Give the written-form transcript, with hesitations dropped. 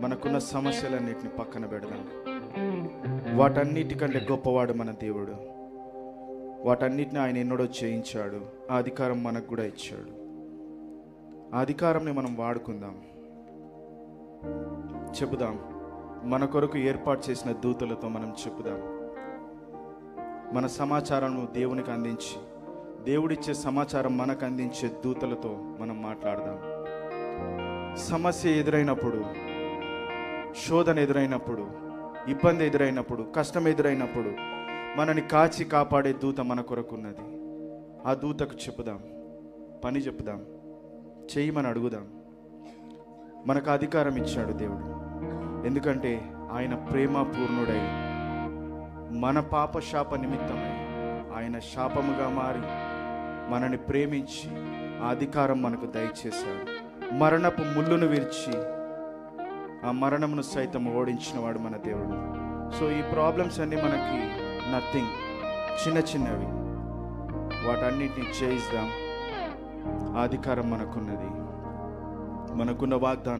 మనకున్న సమస్యలన్నిటిని పక్కన పెడదాం. వాటన్నిటికంటే గొప్పవాడు మన దేవుడు. వాటన్నిటిని ఆయన ఎన్నడో చేయించాడు. ఆ అధికారం మనకు కూడా ఇచ్చాడు. ఆ అధికారంని మనం వాడుకుందాం. చెబుదాం, మన కొరకు ఏర్పాటు చేసిన దూతలతో మనం చెబుదాం. మన సమాచారాన్ని దేవునికి అందించి, దేవుడిచ్చే సమాచారం మనకు అందించే దూతలతో మనం మాట్లాడదాం. సమస్య ఎదురైనప్పుడు, శోధన ఎదురైనప్పుడు, ఇబ్బంది ఎదురైనప్పుడు, కష్టం ఎదురైనప్పుడు మనని కాచి కాపాడే దూత మన కొరకు ఉన్నది. ఆ దూతకు చెప్పుదాం, పని చెప్పుదాం, చేయమని అడుగుదాం. మనకు అధికారం ఇచ్చాడు దేవుడు. ఎందుకంటే ఆయన ప్రేమ పూర్ణుడై మన పాప శాప నిమిత్తమై ఆయన శాపముగా మారి మనని ప్రేమించి ఆ అధికారం మనకు దయచేశాడు. మరణపు ముళ్ళును విరిచి ఆ మరణమును సైతం ఓడించిన వాడు మన దేవుడు. సో ఈ ప్రాబ్లమ్స్ అన్నీ మనకి నథింగ్, చిన్న చిన్నవి. వాటన్నిటిని చేయిద్దాం. ఆ అధికారం మనకున్నది. మనకున్న వాగ్దానం